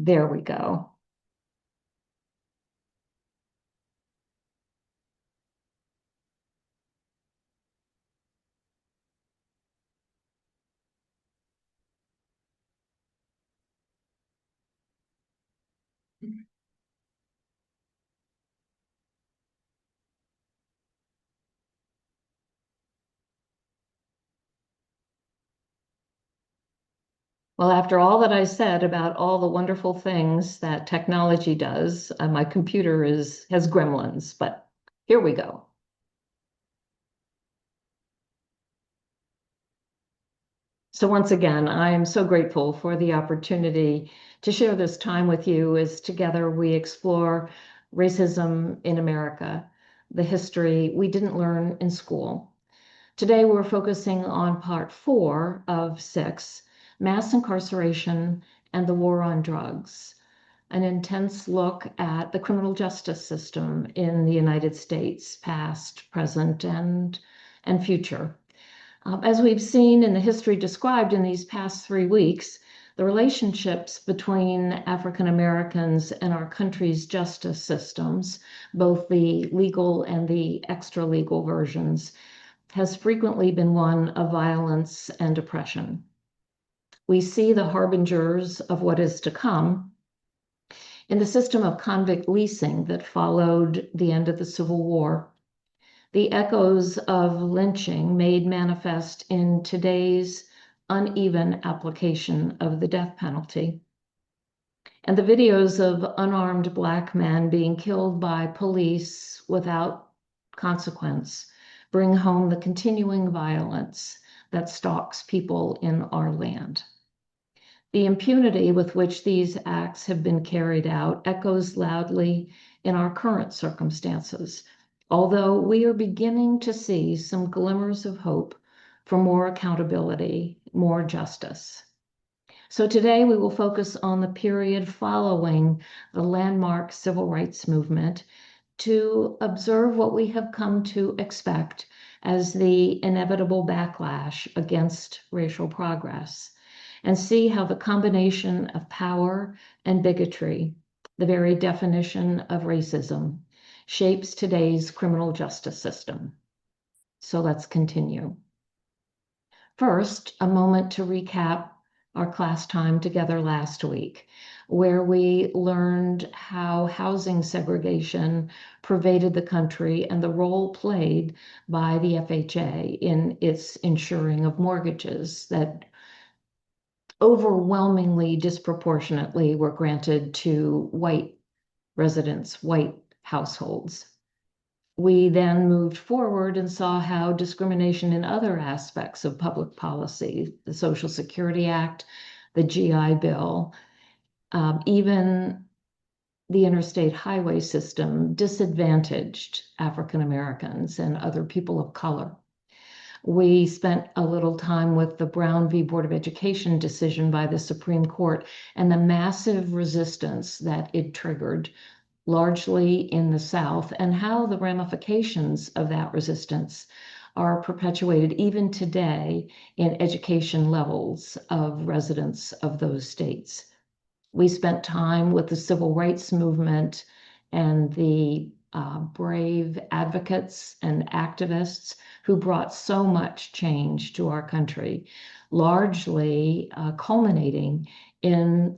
There we go. Well, after all that I said about all the wonderful things that technology does, my computer has gremlins, but here we go. So once again, I am so grateful for the opportunity to share this time with you as together we explore racism in America, the history we didn't learn in school. Today, we're focusing on part 4 of 6, Mass Incarceration and the War on Drugs, an intense look at the criminal justice system in the United States, past, present, and future. As we've seen in the history described in these past 3 weeks, the relationships between African Americans and our country's justice systems, both the legal and the extra-legal versions, has frequently been one of violence and oppression. We see the harbingers of what is to come in the system of convict leasing that followed the end of the Civil War, the echoes of lynching made manifest in today's uneven application of the death penalty, and the videos of unarmed Black men being killed by police without consequence bring home the continuing violence that stalks people in our land. The impunity with which these acts have been carried out echoes loudly in our current circumstances, although we are beginning to see some glimmers of hope for more accountability, more justice. So today we will focus on the period following the landmark civil rights movement to observe what we have come to expect as the inevitable backlash against racial progress, and see how the combination of power and bigotry, the very definition of racism, shapes today's criminal justice system. So let's continue. First, a moment to recap our class time together last week, where we learned how housing segregation pervaded the country and the role played by the FHA in its insuring of mortgages that overwhelmingly disproportionately were granted to white residents, white households. We then moved forward and saw how discrimination in other aspects of public policy, the Social Security Act, the GI Bill, even the interstate highway system disadvantaged African Americans and other people of color. We spent a little time with the Brown v. Board of Education decision by the Supreme Court and the massive resistance that it triggered, largely in the South, and how the ramifications of that resistance are perpetuated even today in education levels of residents of those states. We spent time with the civil rights movement and the brave advocates and activists who brought so much change to our country, largely culminating in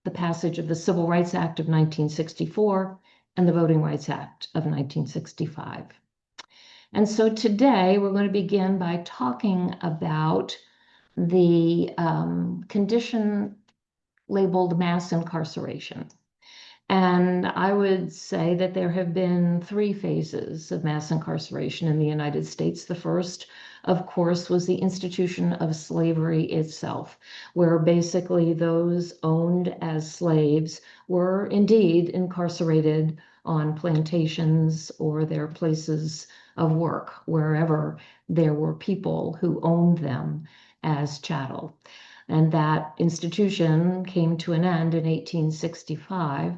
the passage of the Civil Rights Act of 1964 and the Voting Rights Act of 1965. And so today we're going to begin by talking about the condition labeled mass incarceration. And I would say that there have been 3 phases of mass incarceration in the United States. The first, of course, was the institution of slavery itself, where basically those owned as slaves were indeed incarcerated on plantations or their places of work, wherever there were people who owned them as chattel. And that institution came to an end in 1865.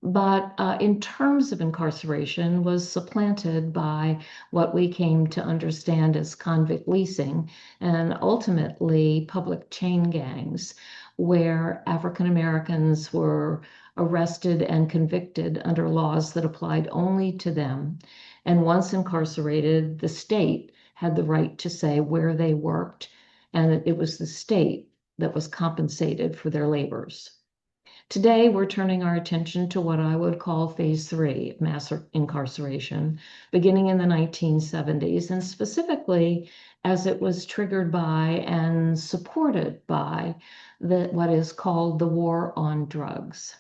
but in terms of incarceration was supplanted by what we came to understand as convict leasing and ultimately public chain gangs, where African Americans were arrested and convicted under laws that applied only to them. And once incarcerated, the state had the right to say where they worked, and it was the state that was compensated for their labors. Today, we're turning our attention to what I would call phase three of mass incarceration, beginning in the 1970s, and specifically as it was triggered by and supported by what is called the war on drugs.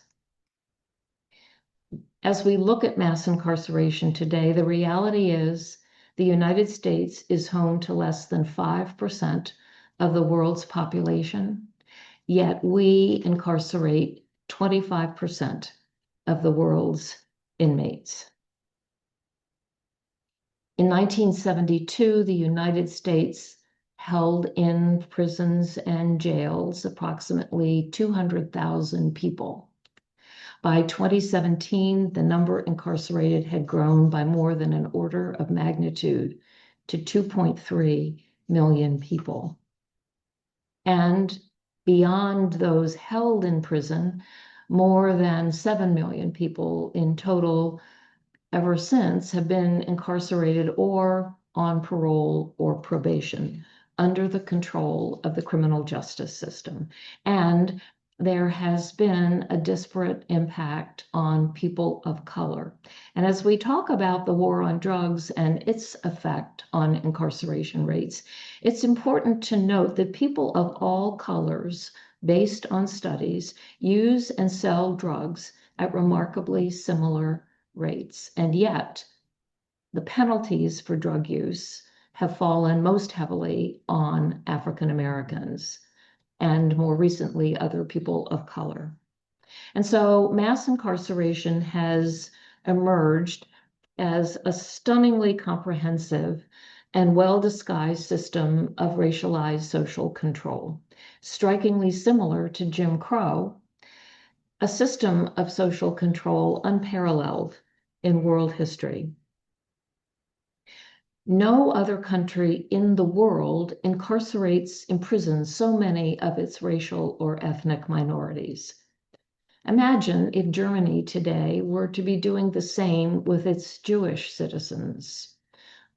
As we look at mass incarceration today, the reality is the United States is home to less than 5% of the world's population, yet we incarcerate 25% of the world's inmates. In 1972, the United States held in prisons and jails approximately 200,000 people. By 2017, the number incarcerated had grown by more than an order of magnitude to 2.3 million people. And beyond those held in prison, more than 7 million people in total ever since have been incarcerated or on parole or probation under the control of the criminal justice system. And there has been a disparate impact on people of color. And as we talk about the war on drugs and its effect on incarceration rates, it's important to note that people of all colors, based on studies, use and sell drugs at remarkably similar rates. And yet, the penalties for drug use have fallen most heavily on African Americans and more recently, other people of color. And so mass incarceration has emerged as a stunningly comprehensive and well-disguised system of racialized social control, strikingly similar to Jim Crow, a system of social control unparalleled in world history. No other country in the world incarcerates, imprisons so many of its racial or ethnic minorities. Imagine if Germany today were to be doing the same with its Jewish citizens.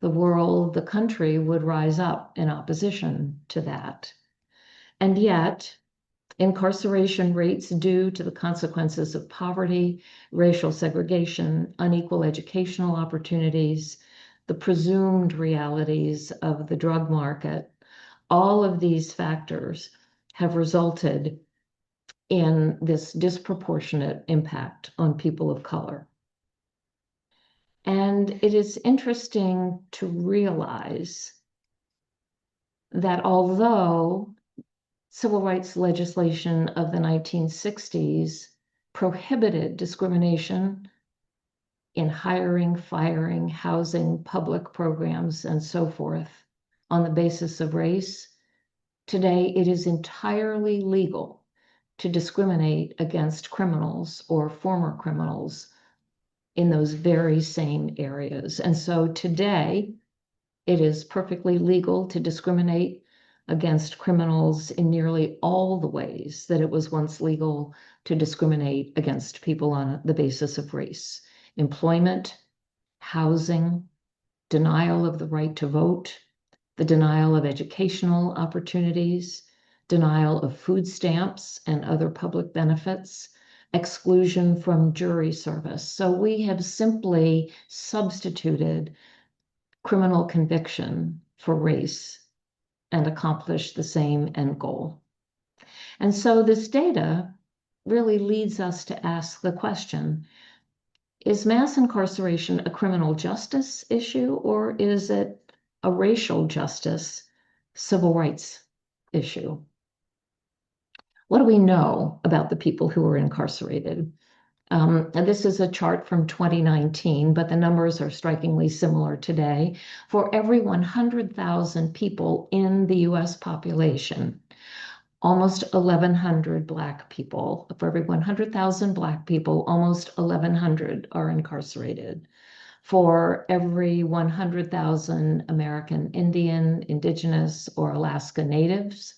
The country would rise up in opposition to that. And yet, incarceration rates due to the consequences of poverty, racial segregation, unequal educational opportunities, the presumed realities of the drug market, all of these factors have resulted in this disproportionate impact on people of color. And it is interesting to realize that although civil rights legislation of the 1960s prohibited discrimination in hiring, firing, housing, public programs, and so forth on the basis of race, today it is entirely legal to discriminate against criminals or former criminals in those very same areas. And so today it is perfectly legal to discriminate against criminals in nearly all the ways that it was once legal to discriminate against people on the basis of race. Employment, housing, denial of the right to vote, the denial of educational opportunities, denial of food stamps and other public benefits, exclusion from jury service. So we have simply substituted criminal conviction for race and accomplished the same end goal. And so this data really leads us to ask the question, is mass incarceration a criminal justice issue, or is it a racial justice, civil rights issue? What do we know about the people who are incarcerated? And this is a chart from 2019, but the numbers are strikingly similar today. For every 100,000 people in the US population, almost 1,100 Black people. For every 100,000 Black people, almost 1,100 are incarcerated. For every 100,000 American Indian, Indigenous, or Alaska Natives,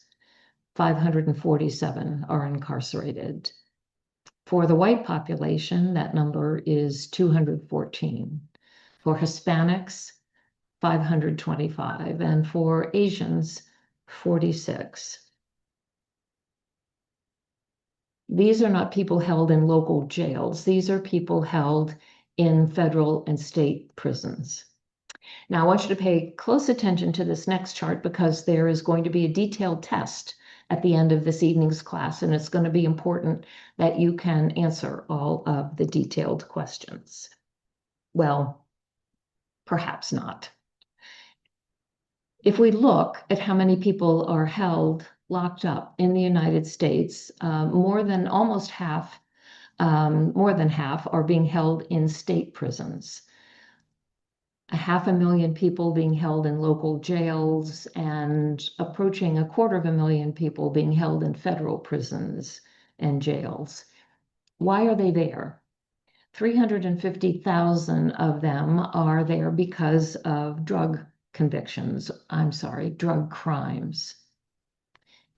547 are incarcerated. For the white population, that number is 214. For Hispanics, 525, and for Asians, 46. These are not people held in local jails. These are people held in federal and state prisons. Now, I want you to pay close attention to this next chart because there is going to be a detailed test at the end of this evening's class, and it's going to be important that you can answer all of the detailed questions. Well, perhaps not. If we look at how many people are held, locked up in the United States, more than half are being held in state prisons. 500,000 people being held in local jails and approaching 250,000 people being held in federal prisons and jails. Why are they there? 350,000 of them are there because of drug crimes.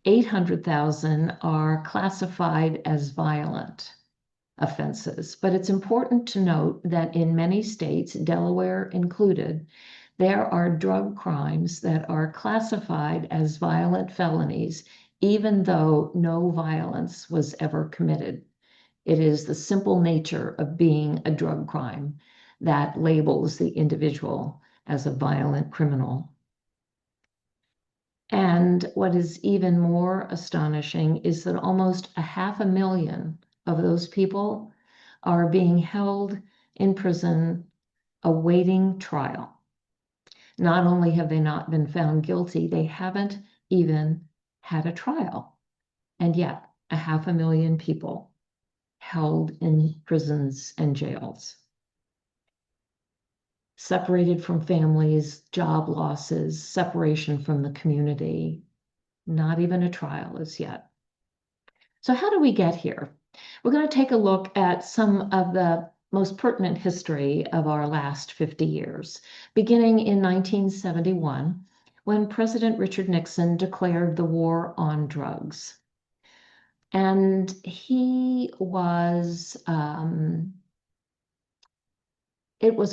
800,000 are classified as violent offenses. But it's important to note that in many states, Delaware included, there are drug crimes that are classified as violent felonies, even though no violence was ever committed. It is the simple nature of being a drug crime that labels the individual as a violent criminal. And what is even more astonishing is that almost 500,000 of those people are being held in prison awaiting trial. Not only have they not been found guilty, they haven't even had a trial. And yet, 500,000 people held in prisons and jails. Separated from families, job losses, separation from the community, not even a trial as yet. So how do we get here? We're going to take a look at some of the most pertinent history of our last 50 years, beginning in 1971, when President Richard Nixon declared the war on drugs. And it was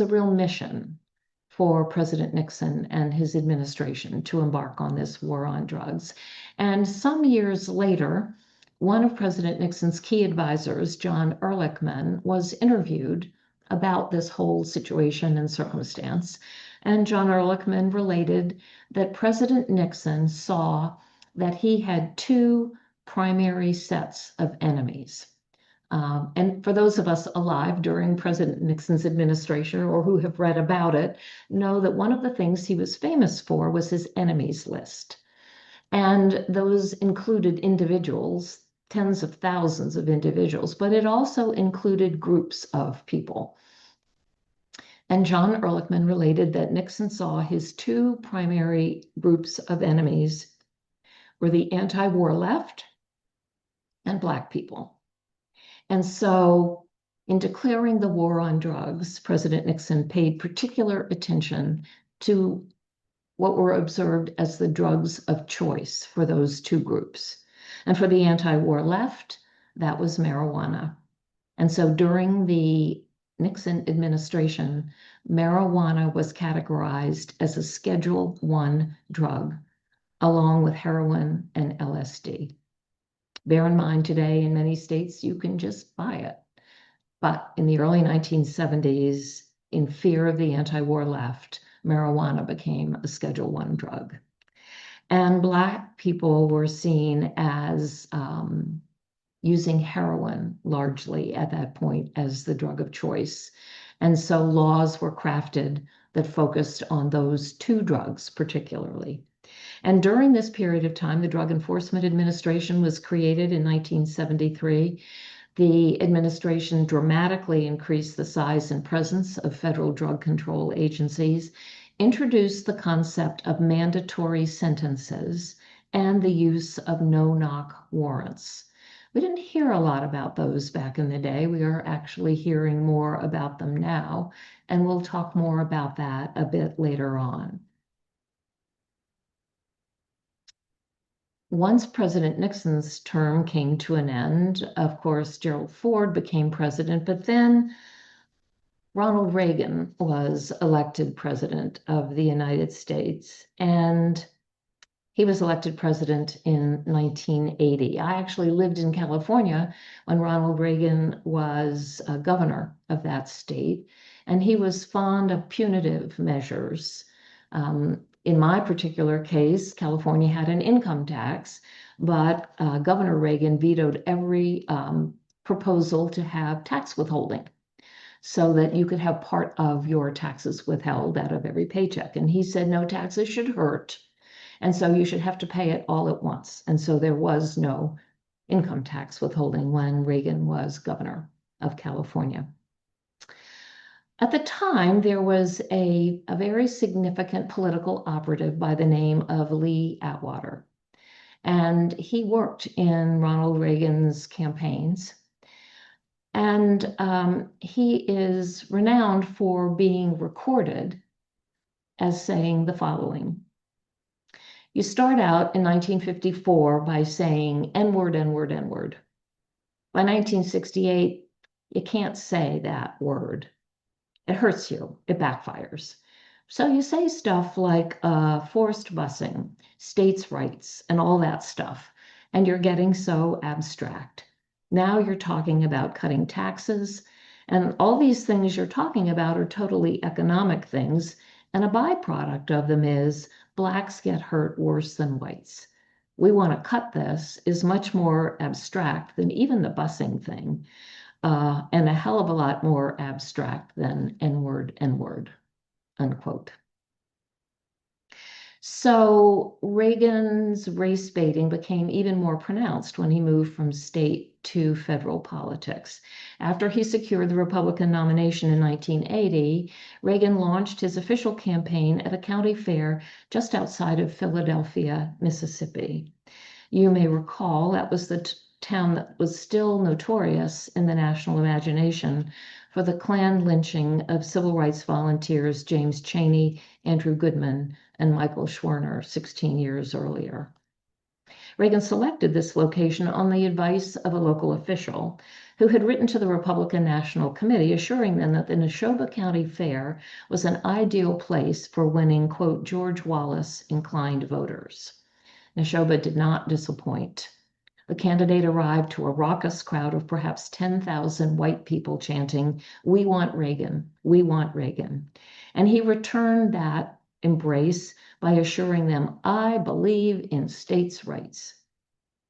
a real mission for President Nixon and his administration to embark on this war on drugs. And some years later, one of President Nixon's key advisors, John Ehrlichman, was interviewed about this whole situation and circumstance. And John Ehrlichman related that President Nixon saw that he had two primary sets of enemies. And for those of us alive during President Nixon's administration or who have read about it, know that one of the things he was famous for was his enemies list. And those included individuals, tens of thousands of individuals, but it also included groups of people. And John Ehrlichman related that Nixon saw his two primary groups of enemies were the anti-war left and Black people. And so in declaring the war on drugs, President Nixon paid particular attention to what were observed as the drugs of choice for those two groups. And for the anti-war left, that was marijuana. And so during the Nixon administration, marijuana was categorized as a Schedule I drug, along with heroin and LSD. Bear in mind today, in many states, you can just buy it. But in the early 1970s, in fear of the anti-war left, marijuana became a Schedule I drug. And Black people were seen as using heroin largely at that point as the drug of choice. And so laws were crafted that focused on those two drugs particularly. And during this period of time, the Drug Enforcement Administration was created in 1973. The administration dramatically increased the size and presence of federal drug control agencies, introduced the concept of mandatory sentences, and the use of no-knock warrants. We didn't hear a lot about those back in the day. We are actually hearing more about them now, and we'll talk more about that a bit later on. Once President Nixon's term came to an end, of course, Gerald Ford became president, but then Ronald Reagan was elected president of the United States, and he was elected president in 1980. I actually lived in California when Ronald Reagan was governor of that state, and he was fond of punitive measures. In my particular case, California had an income tax, but Governor Reagan vetoed every proposal to have tax withholding so that you could have part of your taxes withheld out of every paycheck. And he said no taxes should hurt. And so you should have to pay it all at once. And so there was no income tax withholding when Reagan was governor of California. At the time, there was a very significant political operative by the name of Lee Atwater. And he worked in Ronald Reagan's campaigns. And he is renowned for being recorded as saying the following. You start out in 1954 by saying N-word, N-word, N-word. By 1968, you can't say that word. It hurts you. It backfires. So you say stuff like forced busing, states' rights, and all that stuff, and you're getting so abstract. Now you're talking about cutting taxes, and all these things you're talking about are totally economic things, and a byproduct of them is Blacks get hurt worse than whites. We want to cut this is much more abstract than even the busing thing, and a hell of a lot more abstract than N-word, N-word, unquote. So Reagan's race baiting became even more pronounced when he moved from state to federal politics. After he secured the Republican nomination in 1980, Reagan launched his official campaign at a county fair just outside of Philadelphia, Mississippi. You may recall that was the town that was still notorious in the national imagination for the Klan lynching of civil rights volunteers James Chaney, Andrew Goodman, and Michael Schwerner 16 years earlier. Reagan selected this location on the advice of a local official who had written to the Republican National Committee assuring them that the Neshoba County Fair was an ideal place for winning, quote, George Wallace inclined voters. Neshoba did not disappoint. The candidate arrived to a raucous crowd of perhaps 10,000 white people chanting, "We want Reagan, we want Reagan." And he returned that embrace by assuring them, "I believe in states' rights."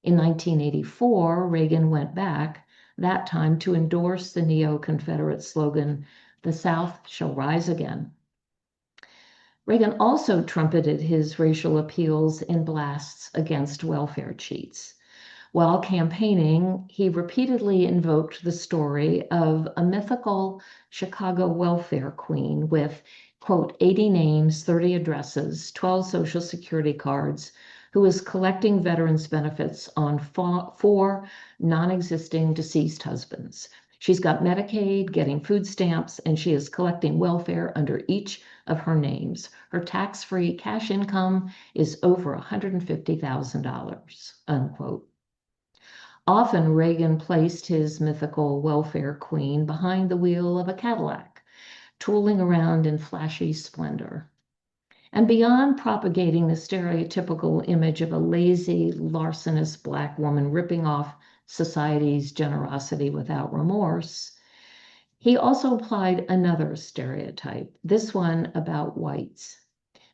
In 1984, Reagan went back, that time to endorse the neo-Confederate slogan, "The South shall rise again." Reagan also trumpeted his racial appeals in blasts against welfare cheats. While campaigning, he repeatedly invoked the story of a mythical Chicago welfare queen with, quote, 80 names, 30 addresses, 12 Social Security cards, who is collecting veterans' benefits on 4 non-existing deceased husbands. She's got Medicaid, getting food stamps, and she is collecting welfare under each of her names. Her tax-free cash income is over $150,000, unquote. Often Reagan placed his mythical welfare queen behind the wheel of a Cadillac, tooling around in flashy splendor. And beyond propagating the stereotypical image of a lazy, larcenous Black woman ripping off society's generosity without remorse, he also applied another stereotype, this one about whites.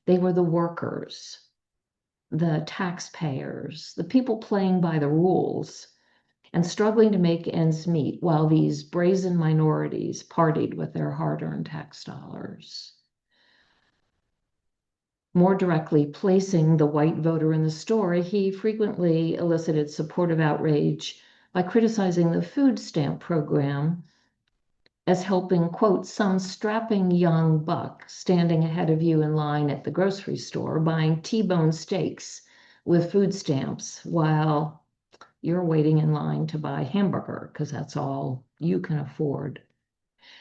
They were the workers, the taxpayers, the people playing by the rules, and struggling to make ends meet while these brazen minorities partied with their hard-earned tax dollars. More directly placing the white voter in the story, he frequently elicited supportive outrage by criticizing the food stamp program as helping, quote, some strapping young buck standing ahead of you in line at the grocery store buying T-bone steaks with food stamps while you're waiting in line to buy hamburger because that's all you can afford.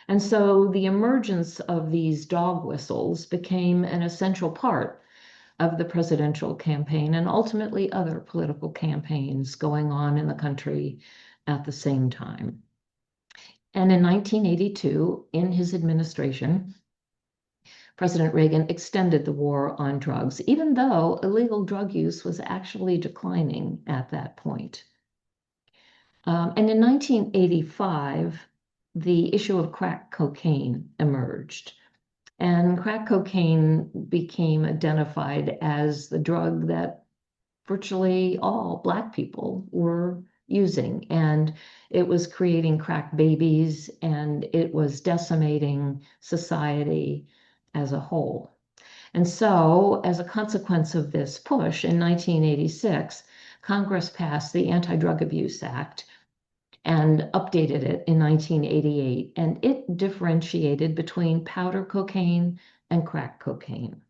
And so the emergence of these dog whistles became an essential part of the presidential campaign and ultimately other political campaigns going on in the country at the same time. And in 1982, in his administration, President Reagan extended the war on drugs, even though illegal drug use was actually declining at that point. And in 1985, the issue of crack cocaine emerged. And crack cocaine became identified as the drug that virtually all Black people were using. And it was creating crack babies and it was decimating society as a whole. And so, as a consequence of this push, in 1986, Congress passed the Anti-Drug Abuse Act and updated it in 1988, and it differentiated between powder cocaine and crack cocaine.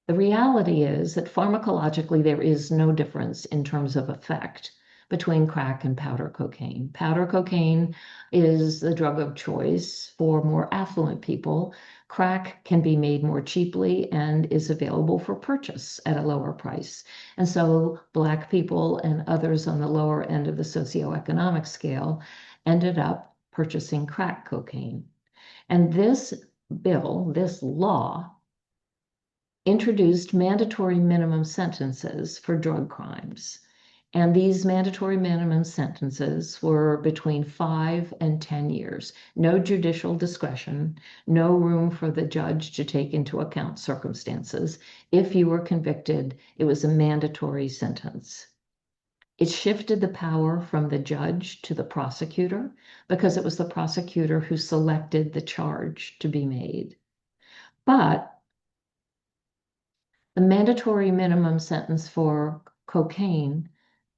The reality is that pharmacologically, there is no difference in terms of effect between crack and powder cocaine. Powder cocaine is the drug of choice for more affluent people. Crack can be made more cheaply and is available for purchase at a lower price. And so Black people and others on the lower end of the socioeconomic scale ended up purchasing crack cocaine. And this bill, this law, introduced mandatory minimum sentences for drug crimes. And these mandatory minimum sentences were between 5 and 10 years. No judicial discretion, no room for the judge to take into account circumstances. If you were convicted, it was a mandatory sentence. It shifted the power from the judge to the prosecutor because it was the prosecutor who selected the charge to be made. But the mandatory minimum sentence for cocaine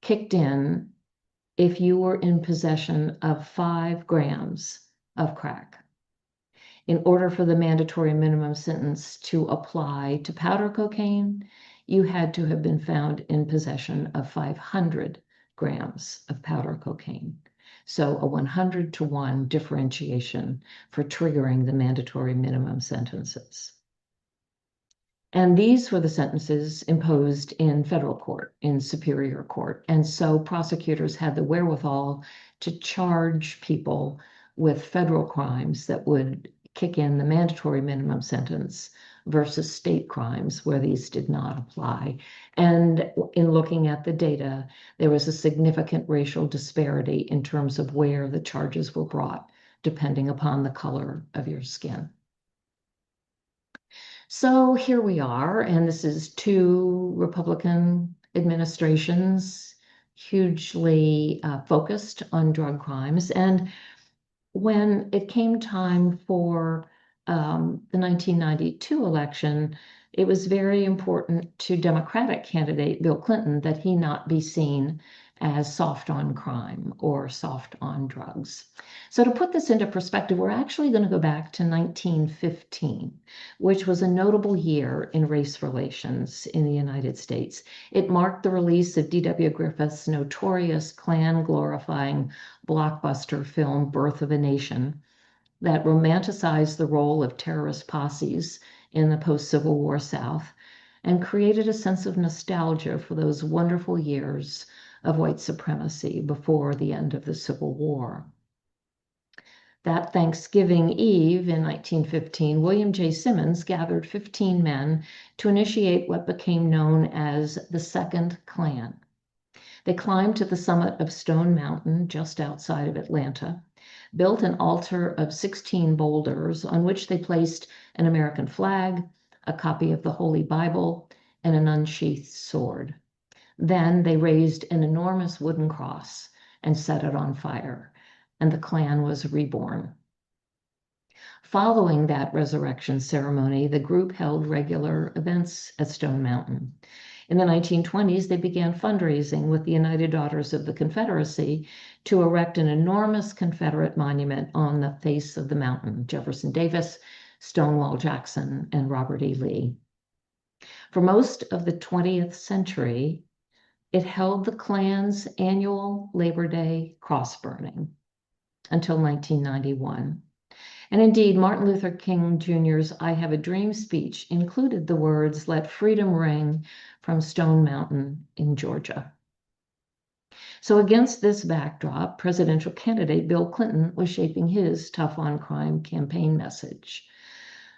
kicked in if you were in possession of 5 grams of crack. In order for the mandatory minimum sentence to apply to powder cocaine, you had to have been found in possession of 500 grams of powder cocaine. So a 100-to-1 differentiation for triggering the mandatory minimum sentences. And these were the sentences imposed in federal court, in superior court. And so prosecutors had the wherewithal to charge people with federal crimes that would kick in the mandatory minimum sentence versus state crimes where these did not apply. And in looking at the data, there was a significant racial disparity in terms of where the charges were brought, depending upon the color of your skin. So here we are, and this is 2 Republican administrations hugely focused on drug crimes. And when it came time for the 1992 election, it was very important to Democratic candidate Bill Clinton that he not be seen as soft on crime or soft on drugs. So to put this into perspective, we're actually going to go back to 1915, which was a notable year in race relations in the United States. It marked the release of D.W. Griffith's notorious Klan-glorifying blockbuster film, Birth of a Nation, that romanticized the role of terrorist posses in the post-Civil War South and created a sense of nostalgia for those wonderful years of white supremacy before the end of the Civil War. That Thanksgiving Eve in 1915, William J. Simmons gathered 15 men to initiate what became known as the Second Klan. They climbed to the summit of Stone Mountain just outside of Atlanta, built an altar of 16 boulders on which they placed an American flag, a copy of the Holy Bible, and an unsheathed sword. Then they raised an enormous wooden cross and set it on fire, and the Klan was reborn. Following that resurrection ceremony, the group held regular events at Stone Mountain. In the 1920s, they began fundraising with the United Daughters of the Confederacy to erect an enormous Confederate monument on the face of the mountain: Jefferson Davis, Stonewall Jackson, and Robert E. Lee. For most of the 20th century, it held the Klan's annual Labor Day cross burning until 1991. And indeed, Martin Luther King Jr.'s I Have a Dream speech included the words, "Let freedom ring from Stone Mountain in Georgia." So against this backdrop, presidential candidate Bill Clinton was shaping his tough on crime campaign message.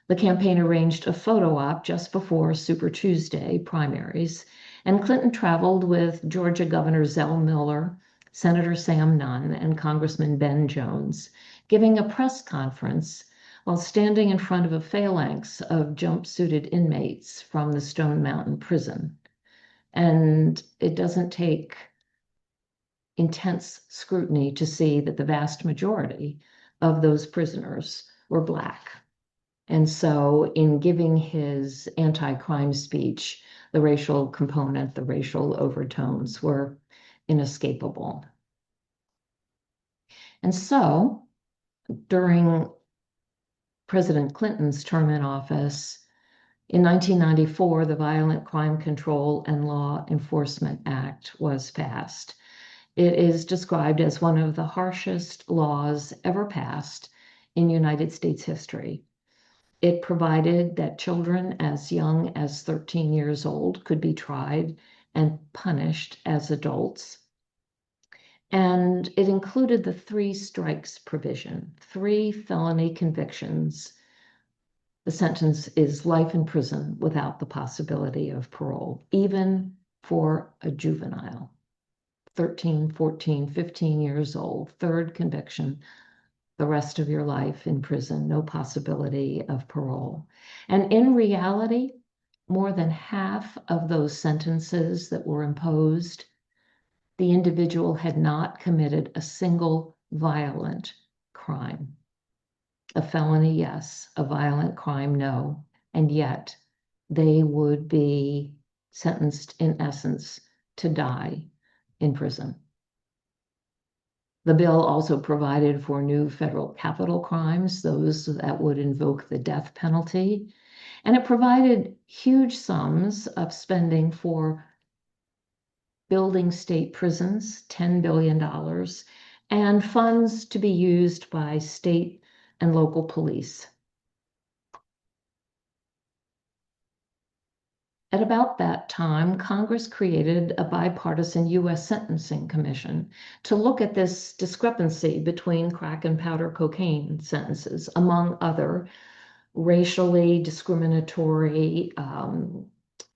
The campaign arranged a photo op just before Super Tuesday primaries, and Clinton traveled with Georgia Governor Zell Miller, Senator Sam Nunn, and Congressman Ben Jones, giving a press conference while standing in front of a phalanx of jumpsuited inmates from the Stone Mountain prison. And it doesn't take intense scrutiny to see that the vast majority of those prisoners were Black. And so in giving his anti-crime speech, the racial component, the racial overtones were inescapable. And so during President Clinton's term in office, in 1994, the Violent Crime Control and Law Enforcement Act was passed. It is described as one of the harshest laws ever passed in United States history. It provided that children as young as 13 years old could be tried and punished as adults. And it included the 3 strikes provision, 3 felony convictions. The sentence is life in prison without the possibility of parole, even for a juvenile. 13, 14, 15 years old, 3rd conviction, the rest of your life in prison, no possibility of parole. And in reality, more than half of those sentences that were imposed, the individual had not committed a single violent crime. A felony, yes. A violent crime, no. And yet they would be sentenced, in essence, to die in prison. The bill also provided for new federal capital crimes, those that would invoke the death penalty. And it provided huge sums of spending for building state prisons, $10 billion, and funds to be used by state and local police. At about that time, Congress created a bipartisan U.S. Sentencing Commission to look at this discrepancy between crack and powder cocaine sentences, among other racially discriminatory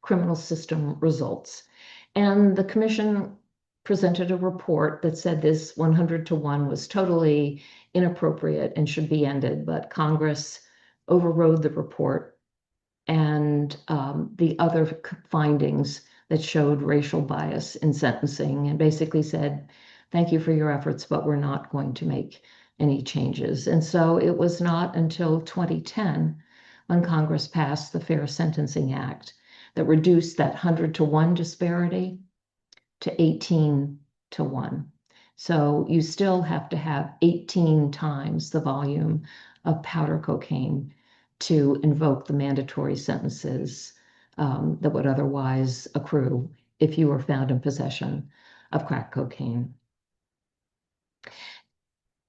criminal system results. And the commission presented a report that said this 100-to-1 was totally inappropriate and should be ended, but Congress overrode the report and the other findings that showed racial bias in sentencing and basically said, thank you for your efforts, but we're not going to make any changes. And so it was not until 2010 when Congress passed the Fair Sentencing Act that reduced that 100-to-1 disparity to 18-to-1. So you still have to have 18 times the volume of powder cocaine to invoke the mandatory sentences that would otherwise accrue if you were found in possession of crack cocaine.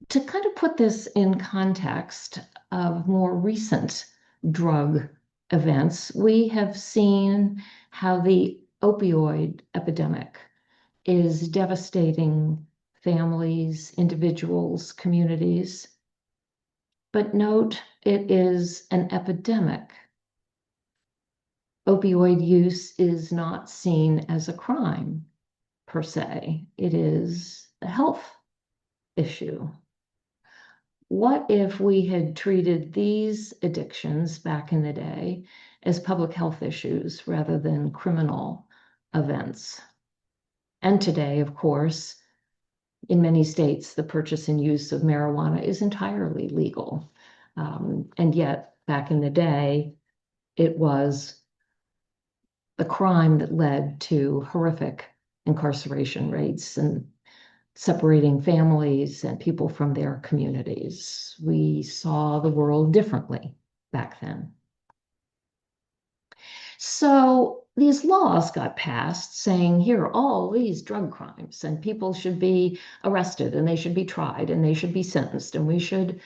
To kind of put this in context of more recent drug events, we have seen how the opioid epidemic is devastating families, individuals, communities. But note, it is an epidemic. Opioid use is not seen as a crime per se. It is a health issue. What if we had treated these addictions back in the day as public health issues rather than criminal events? And today, of course, in many states, the purchase and use of marijuana is entirely legal. And yet, back in the day, it was the crime that led to horrific incarceration rates and separating families and people from their communities. We saw the world differently back then. So these laws got passed saying, here are all these drug crimes, and people should be arrested and they should be tried and they should be sentenced, and we should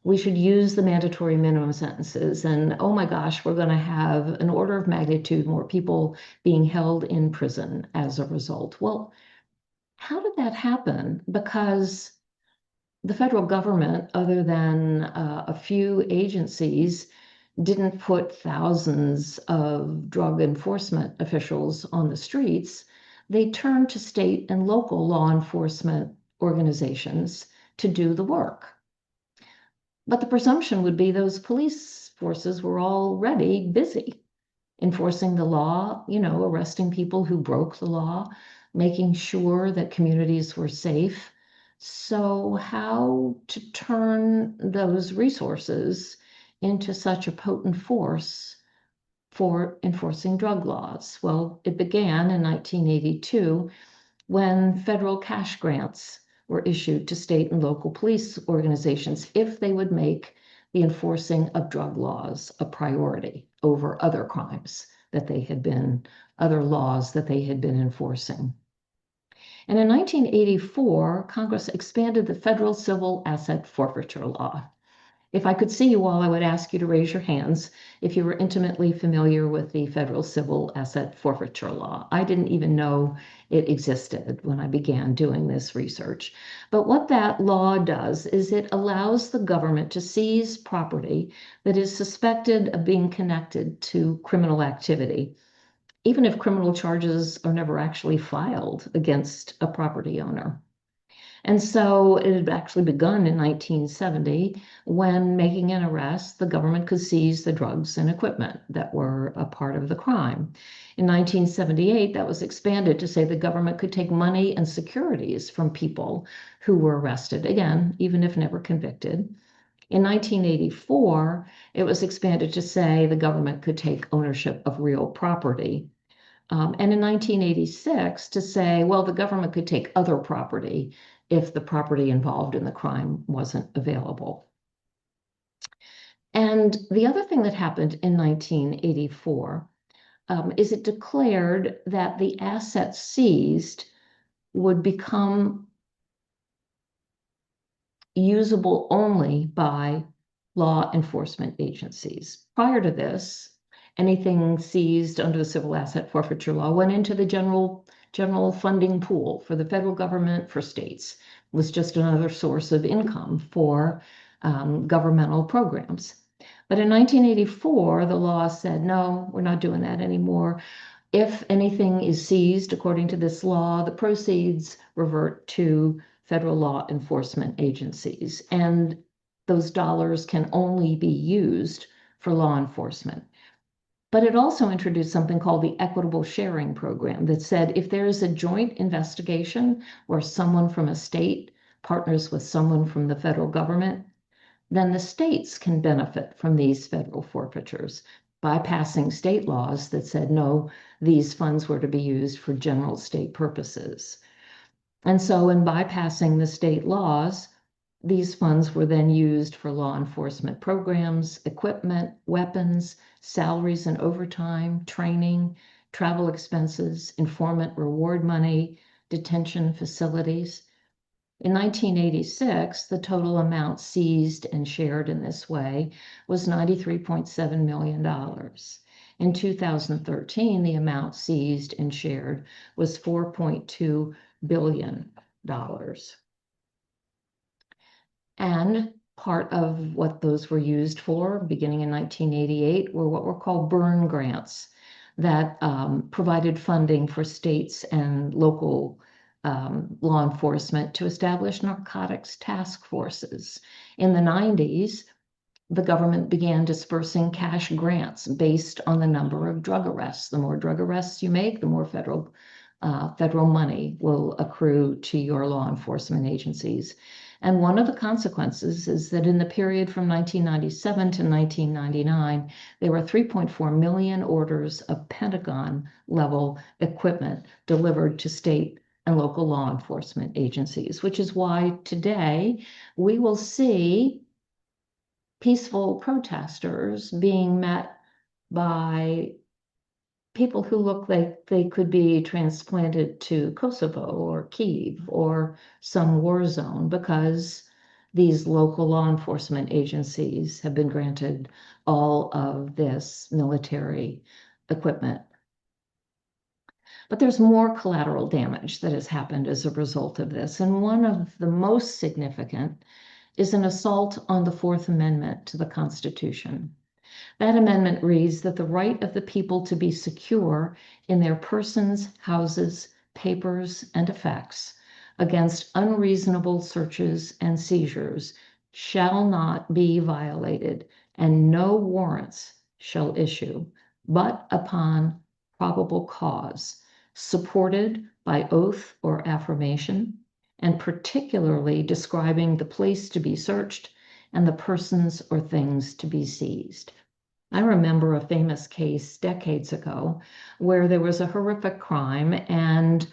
use the mandatory minimum sentences. And oh my gosh, we're going to have an order of magnitude more people being held in prison as a result. Well, how did that happen? Because the federal government, other than a few agencies, didn't put thousands of drug enforcement officials on the streets. They turned to state and local law enforcement organizations to do the work. But the presumption would be those police forces were already busy enforcing the law, arresting people who broke the law, making sure that communities were safe. So, how to turn those resources into such a potent force for enforcing drug laws? Well, it began in 1982 when federal cash grants were issued to state and local police organizations if they would make the enforcing of drug laws a priority over other crimes that they had been, other laws that they had been enforcing. And in 1984, Congress expanded the federal civil asset forfeiture law. If I could see you all, I would ask you to raise your hands if you were intimately familiar with the federal civil asset forfeiture law. I didn't even know it existed when I began doing this research. But what that law does is it allows the government to seize property that is suspected of being connected to criminal activity, even if criminal charges are never actually filed against a property owner. And so it had actually begun in 1970 when, making an arrest, the government could seize the drugs and equipment that were a part of the crime. In 1978, that was expanded to say the government could take money and securities from people who were arrested, again, even if never convicted. In 1984, it was expanded to say the government could take ownership of real property. And in 1986, to say, well, the government could take other property if the property involved in the crime wasn't available. And the other thing that happened in 1984 is it declared that the assets seized would become usable only by law enforcement agencies. Prior to this, anything seized under the civil asset forfeiture law went into the general funding pool for the federal government, for states. It was just another source of income for governmental programs. But in 1984, the law said, no, we're not doing that anymore. If anything is seized according to this law, the proceeds revert to federal law enforcement agencies, and those dollars can only be used for law enforcement. But it also introduced something called the equitable sharing program that said if there is a joint investigation where someone from a state partners with someone from the federal government, then the states can benefit from these federal forfeitures by passing state laws that said, no, these funds were to be used for general state purposes. And so in bypassing the state laws, these funds were then used for law enforcement programs, equipment, weapons, salaries and overtime, training, travel expenses, informant reward money, detention facilities. In 1986, the total amount seized and shared in this way was $93.7 million. In 2013, the amount seized and shared was $4.2 billion. And part of what those were used for, beginning in 1988, were what were called burn grants that provided funding for states and local law enforcement to establish narcotics task forces. In the 90s, the government began dispersing cash grants based on the number of drug arrests. The more drug arrests you make, the more federal money will accrue to your law enforcement agencies. And one of the consequences is that in the period from 1997 to 1999, there were 3.4 million orders of Pentagon level equipment delivered to state and local law enforcement agencies, which is why today we will see peaceful protesters being met by people who look like they could be transplanted to Kosovo or Kiev or some war zone because these local law enforcement agencies have been granted all of this military equipment. But there's more collateral damage that has happened as a result of this. And one of the most significant is an assault on the Fourth Amendment to the Constitution. That amendment reads that the right of the people to be secure in their persons, houses, papers, and effects against unreasonable searches and seizures shall not be violated, and no warrants shall issue, but upon probable cause, supported by oath or affirmation, and particularly describing the place to be searched and the persons or things to be seized. I remember a famous case decades ago where there was a horrific crime, and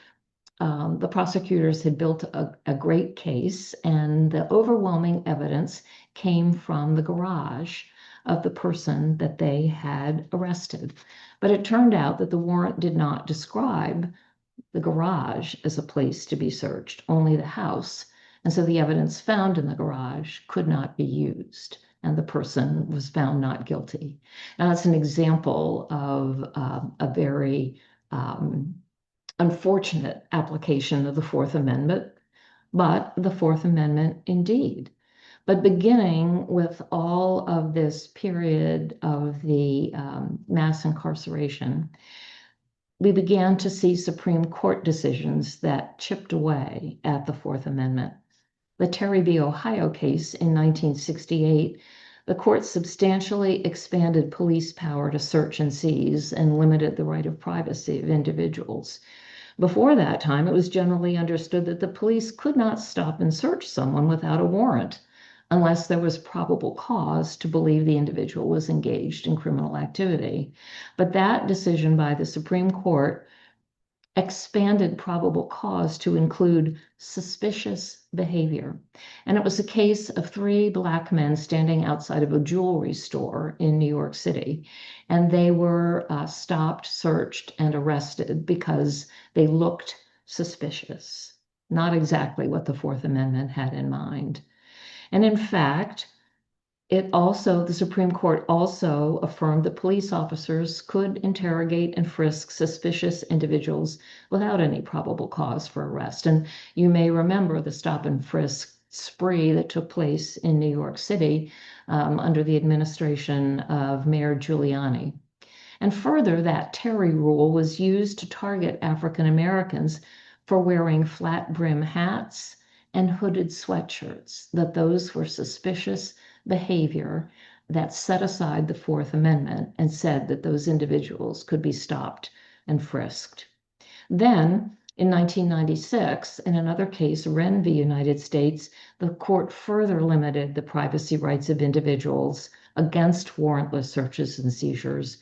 the prosecutors had built a great case, and the overwhelming evidence came from the garage of the person that they had arrested. But it turned out that the warrant did not describe the garage as a place to be searched, only the house. And so the evidence found in the garage could not be used, and the person was found not guilty. Now, that's an example of a very unfortunate application of the Fourth Amendment, but the Fourth Amendment indeed. But beginning with all of this period of the mass incarceration, we began to see Supreme Court decisions that chipped away at the Fourth Amendment. The Terry v. Ohio case in 1968, the court substantially expanded police power to search and seize and limited the right of privacy of individuals. Before that time, it was generally understood that the police could not stop and search someone without a warrant unless there was probable cause to believe the individual was engaged in criminal activity. But that decision by the Supreme Court expanded probable cause to include suspicious behavior. And it was a case of 3 Black men standing outside of a jewelry store in New York City. And they were stopped, searched, and arrested because they looked suspicious. Not exactly what the Fourth Amendment had in mind. And in fact, the Supreme Court also affirmed that police officers could interrogate and frisk suspicious individuals without any probable cause for arrest. And you may remember the stop and frisk spree that took place in New York City under the administration of Mayor Giuliani. And further, that Terry rule was used to target African Americans for wearing flat brim hats and hooded sweatshirts, that those were suspicious behavior that set aside the Fourth Amendment and said that those individuals could be stopped and frisked. Then, in 1996, in another case, Wren v. United States, the court further limited the privacy rights of individuals against warrantless searches and seizures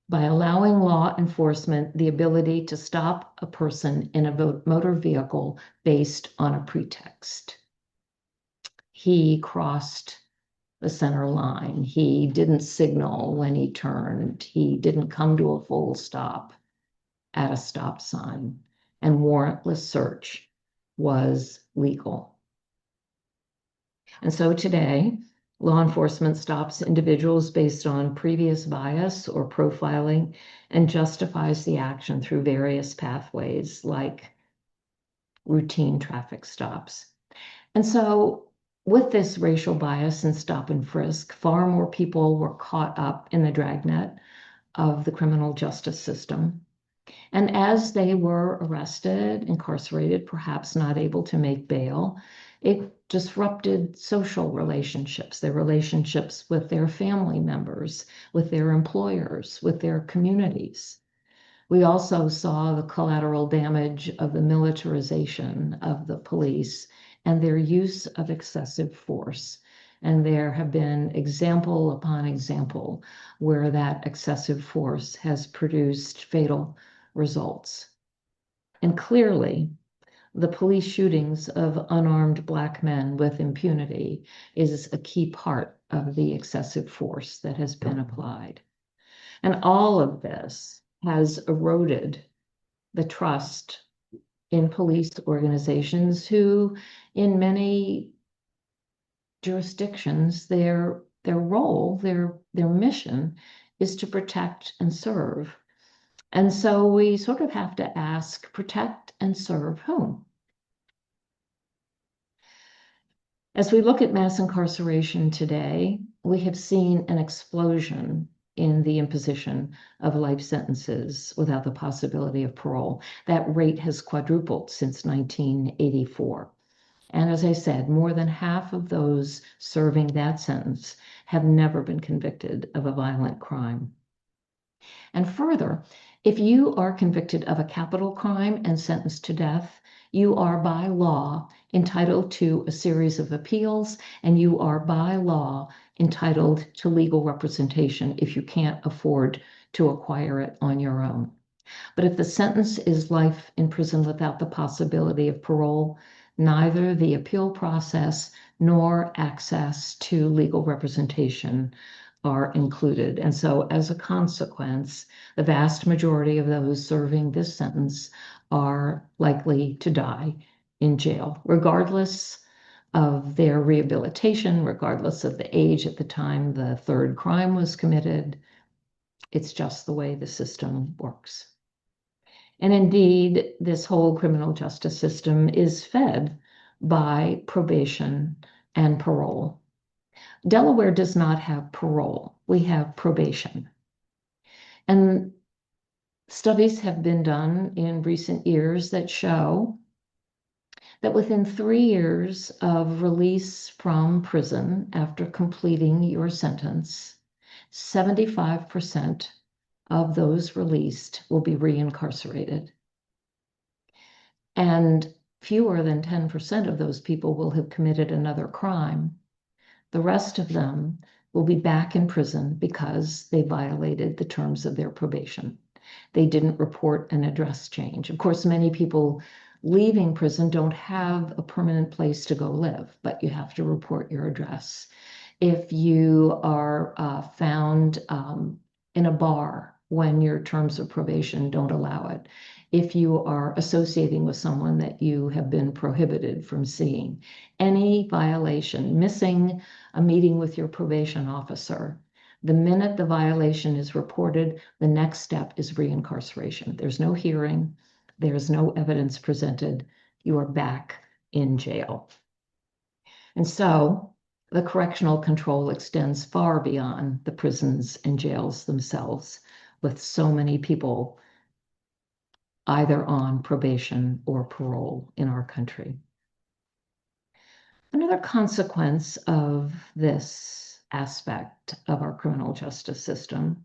by allowing law enforcement the ability to stop a person in a motor vehicle based on a pretext. He crossed the center line. He didn't signal when he turned. He didn't come to a full stop at a stop sign. And warrantless search was legal. And so today, law enforcement stops individuals based on previous bias or profiling and justifies the action through various pathways like routine traffic stops. And so with this racial bias and stop and frisk, far more people were caught up in the dragnet of the criminal justice system. And as they were arrested, incarcerated, perhaps not able to make bail, it disrupted social relationships, their relationships with their family members, with their employers, with their communities. We also saw the collateral damage of the militarization of the police and their use of excessive force. And there have been example upon example where that excessive force has produced fatal results. And clearly, the police shootings of unarmed Black men with impunity is a key part of the excessive force that has been applied. And all of this has eroded the trust in police organizations who, in many jurisdictions, their role, their mission is to protect and serve. And so we sort of have to ask, protect and serve whom? As we look at mass incarceration today, we have seen an explosion in the imposition of life sentences without the possibility of parole. That rate has quadrupled since 1984. And as I said, more than half of those serving that sentence have never been convicted of a violent crime. And further, if you are convicted of a capital crime and sentenced to death, you are by law entitled to a series of appeals, and you are by law entitled to legal representation if you can't afford to acquire it on your own. But if the sentence is life in prison without the possibility of parole, neither the appeal process nor access to legal representation are included. And so as a consequence, the vast majority of those serving this sentence are likely to die in jail, regardless of their rehabilitation, regardless of the age at the time the third crime was committed. It's just the way the system works. And indeed, this whole criminal justice system is fed by probation and parole. Delaware does not have parole. We have probation. And studies have been done in recent years that show that within 3 years of release from prison after completing your sentence, 75% of those released will be reincarcerated. And fewer than 10% of those people will have committed another crime. The rest of them will be back in prison because they violated the terms of their probation. They didn't report an address change. Of course, many people leaving prison don't have a permanent place to go live, but you have to report your address. If you are found in a bar when your terms of probation don't allow it, if you are associating with someone that you have been prohibited from seeing, any violation, missing a meeting with your probation officer, the minute the violation is reported, the next step is reincarceration. There's no hearing, there's no evidence presented, you are back in jail. And so the correctional control extends far beyond the prisons and jails themselves, with so many people either on probation or parole in our country. Another consequence of this aspect of our criminal justice system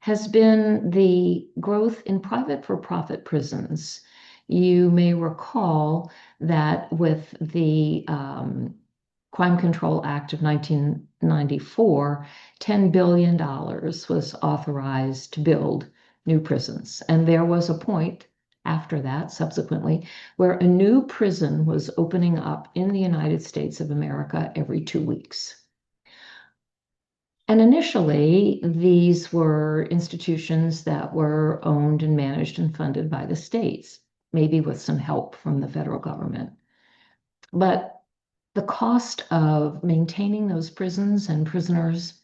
has been the growth in private for-profit prisons. You may recall that with the Crime Control Act of 1994, $10 billion was authorized to build new prisons. And there was a point after that, subsequently, where a new prison was opening up in the United States of America every 2 weeks. And initially, these were institutions that were owned and managed and funded by the states, maybe with some help from the federal government. But the cost of maintaining those prisons and prisoners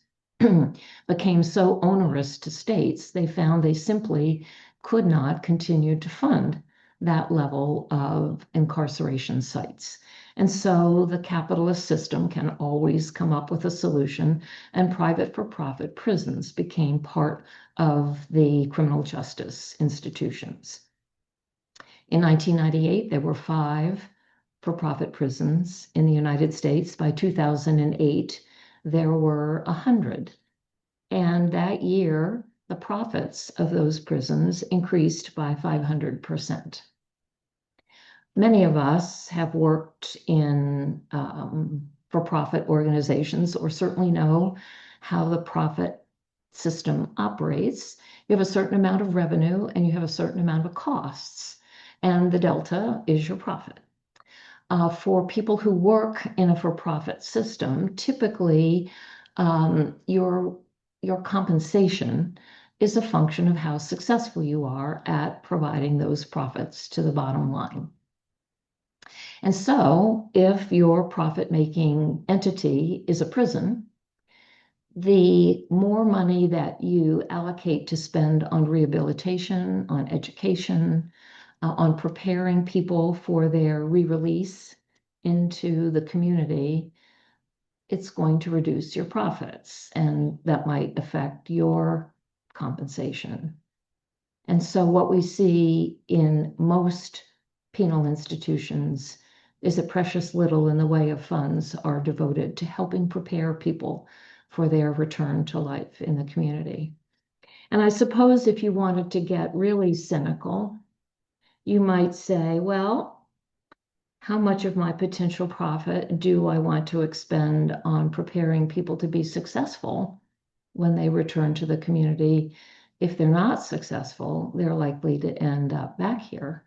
became so onerous to states, they found they simply could not continue to fund that level of incarceration sites. And so the capitalist system can always come up with a solution, and private for-profit prisons became part of the criminal justice institutions. In 1998, there were 5 for-profit prisons in the United States. By 2008, there were 100. And that year, the profits of those prisons increased by 500%. Many of us have worked in for-profit organizations, or certainly know how the profit system operates. You have a certain amount of revenue and you have a certain amount of costs, and the delta is your profit. For people who work in a for-profit system, typically your compensation is a function of how successful you are at providing those profits to the bottom line. And so if your profit-making entity is a prison, the more money that you allocate to spend on rehabilitation, on education, on preparing people for their re-release into the community, it's going to reduce your profits, and that might affect your compensation. And so what we see in most penal institutions is that precious little in the way of funds are devoted to helping prepare people for their return to life in the community. And I suppose if you wanted to get really cynical, you might say, well, how much of my potential profit do I want to expend on preparing people to be successful when they return to the community? If they're not successful, they're likely to end up back here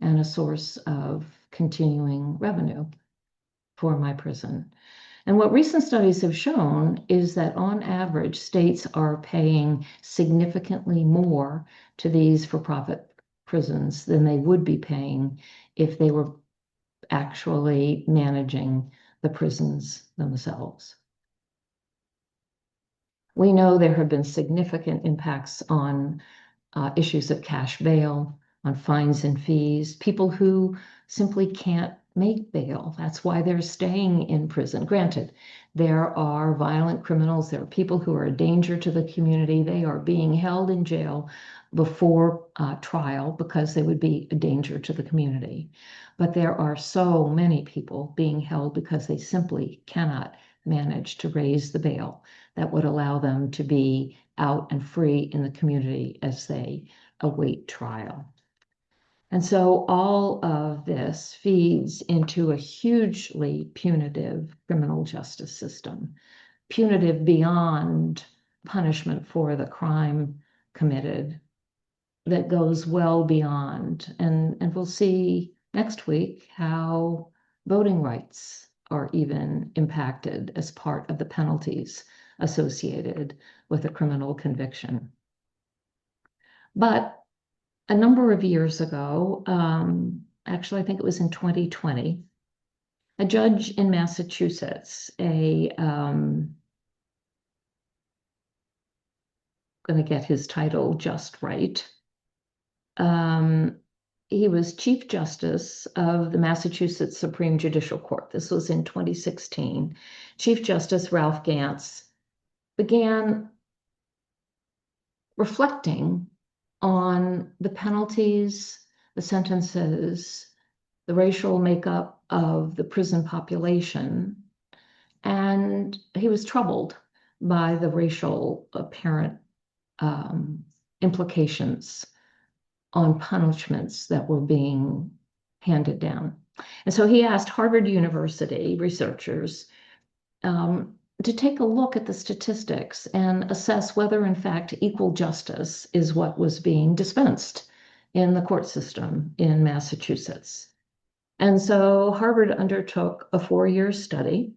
and a source of continuing revenue for my prison. And what recent studies have shown is that on average, states are paying significantly more to these for-profit prisons than they would be paying if they were actually managing the prisons themselves. We know there have been significant impacts on issues of cash bail, on fines and fees, people who simply can't make bail. That's why they're staying in prison. Granted, there are violent criminals, there are people who are a danger to the community. They are being held in jail before trial because they would be a danger to the community. But there are so many people being held because they simply cannot manage to raise the bail that would allow them to be out and free in the community as they await trial. And so all of this feeds into a hugely punitive criminal justice system, punitive beyond punishment for the crime committed, that goes well beyond. And we'll see next week how voting rights are even impacted as part of the penalties associated with a criminal conviction. But a number of years ago, actually, I think it was in 2020, a judge in Massachusetts, going to get his title just right. He was Chief Justice of the Massachusetts Supreme Judicial Court. This was in 2016. Chief Justice Ralph Gantz began reflecting on the penalties, the sentences, the racial makeup of the prison population. And he was troubled by the racial apparent implications on punishments that were being handed down. And so he asked Harvard University researchers to take a look at the statistics and assess whether, in fact, equal justice is what was being dispensed in the court system in Massachusetts. And so Harvard undertook a 4-year study,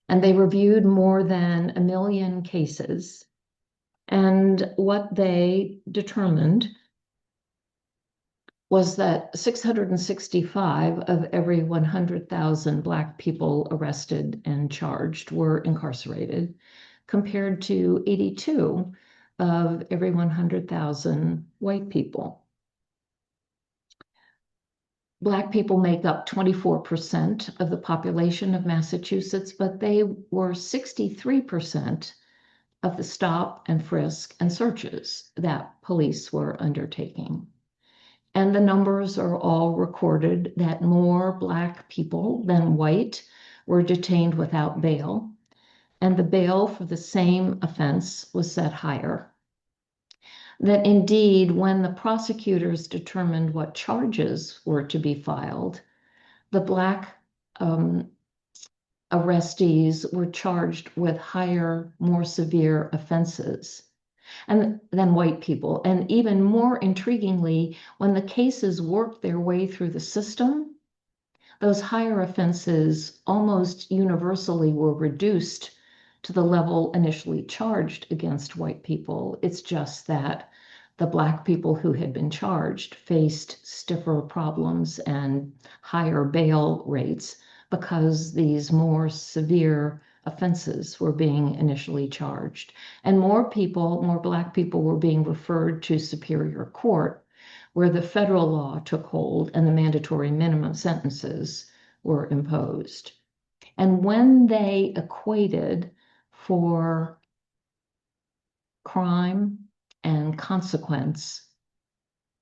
and they reviewed more than 1 million cases. And what they determined was that 665 of every 100,000 Black people arrested and charged were incarcerated, compared to 82 of every 100,000 white people. Black people make up 24% of the population of Massachusetts, but they were 63% of the stop and frisk and searches that police were undertaking. And the numbers are all recorded that more Black people than white were detained without bail, and the bail for the same offense was set higher. That indeed, when the prosecutors determined what charges were to be filed, the Black arrestees were charged with higher, more severe offenses and than white people. And even more intriguingly, when the cases worked their way through the system, those higher offenses almost universally were reduced to the level initially charged against white people. It's just that the Black people who had been charged faced stiffer problems and higher bail rates because these more severe offenses were being initially charged. And more Black people were being referred to Superior Court, where the federal law took hold and the mandatory minimum sentences were imposed. And when they equated for crime and consequence,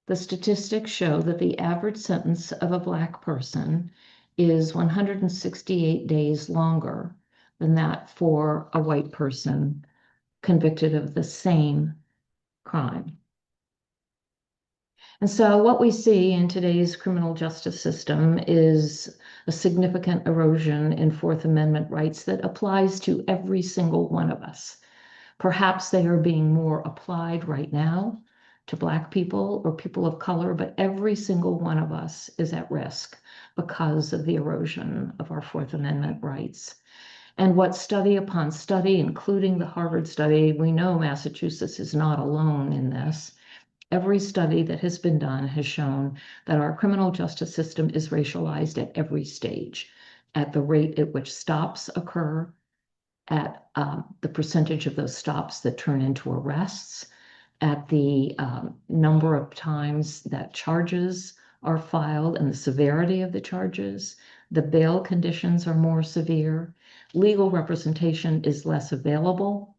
the statistics show that the average sentence of a Black person is 168 days longer than that for a white person convicted of the same crime. And so what we see in today's criminal justice system is a significant erosion in Fourth Amendment rights that applies to every single one of us. Perhaps they are being more applied right now to Black people or people of color, but every single one of us is at risk because of the erosion of our Fourth Amendment rights. And what study upon study, including the Harvard study, we know Massachusetts is not alone in this. Every study that has been done has shown that our criminal justice system is racialized at every stage, at the rate at which stops occur, at the percentage of those stops that turn into arrests, at the number of times that charges are filed and the severity of the charges. The bail conditions are more severe. Legal representation is less available.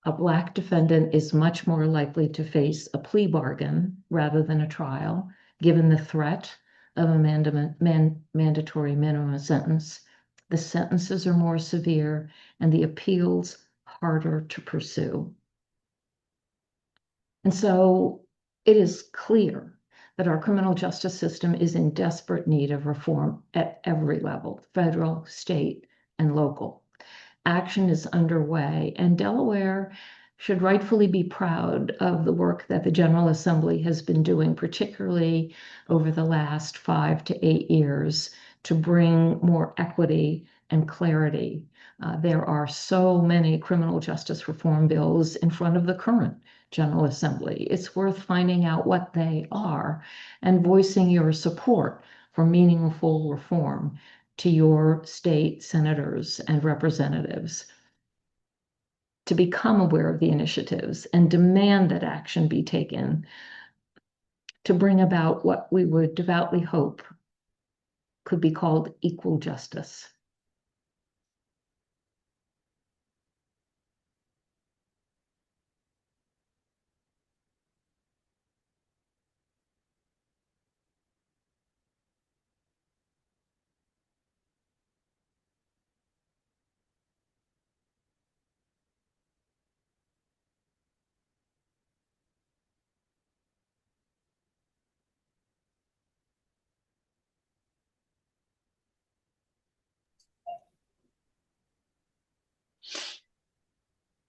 A Black defendant is much more likely to face a plea bargain rather than a trial, given the threat of a mandatory minimum sentence. The sentences are more severe and the appeals harder to pursue. And so it is clear that our criminal justice system is in desperate need of reform at every level, federal, state, and local. Action is underway, and Delaware should rightfully be proud of the work that the General Assembly has been doing, particularly over the last 5 to 8 years, to bring more equity and clarity. There are so many criminal justice reform bills in front of the current General Assembly. It's worth finding out what they are and voicing your support for meaningful reform to your state senators and representatives to become aware of the initiatives and demand that action be taken to bring about what we would devoutly hope could be called equal justice.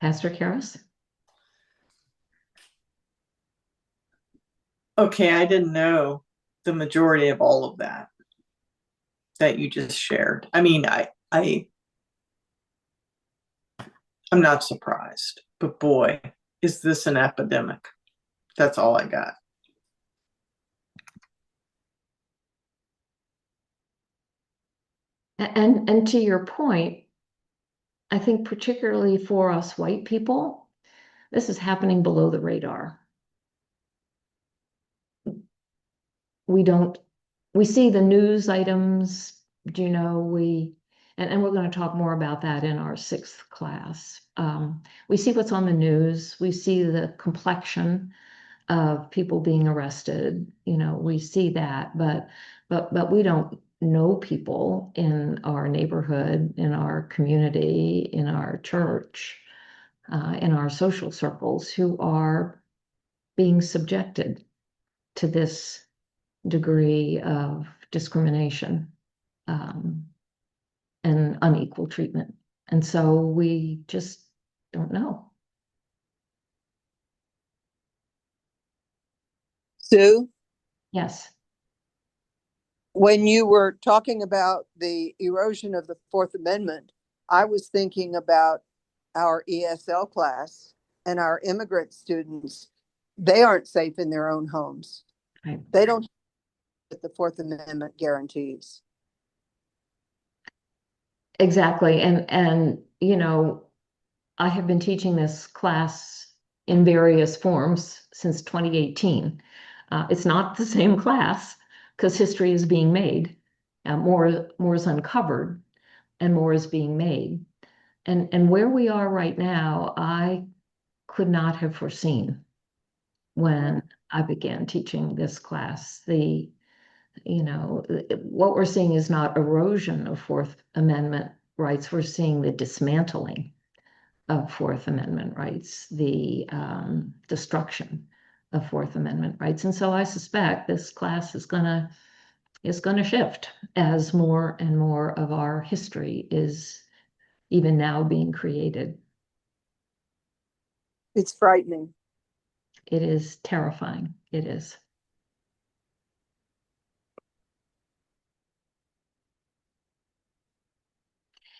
Pastor Karras? Okay, I didn't know the majority of all of that you just shared. I mean, I'm not surprised, but boy, is this an epidemic. That's all I got. And to your point, I think particularly for us white people, this is happening below the radar. We see the news items, and we're going to talk more about that in our 6th class. We see what's on the news. We see the complexion of people being arrested. We see that, but we don't know people in our neighborhood, in our community, in our church, in our social circles who are being subjected to this degree of discrimination and unequal treatment. And so we just don't know. Sue? Yes. When you were talking about the erosion of the Fourth Amendment, I was thinking about our ESL class and our immigrant students. They aren't safe in their own homes. Right. They don't have the Fourth Amendment guarantees. Exactly. And I have been teaching this class in various forms since 2018. It's not the same class because history is being made. More is uncovered and more is being made. And where we are right now, I could not have foreseen when I began teaching this class. What we're seeing is not erosion of Fourth Amendment rights. We're seeing the dismantling of Fourth Amendment rights, the destruction of Fourth Amendment rights. And so I suspect this class is gonna shift as more and more of our history is even now being created. It's frightening. It is terrifying. It is.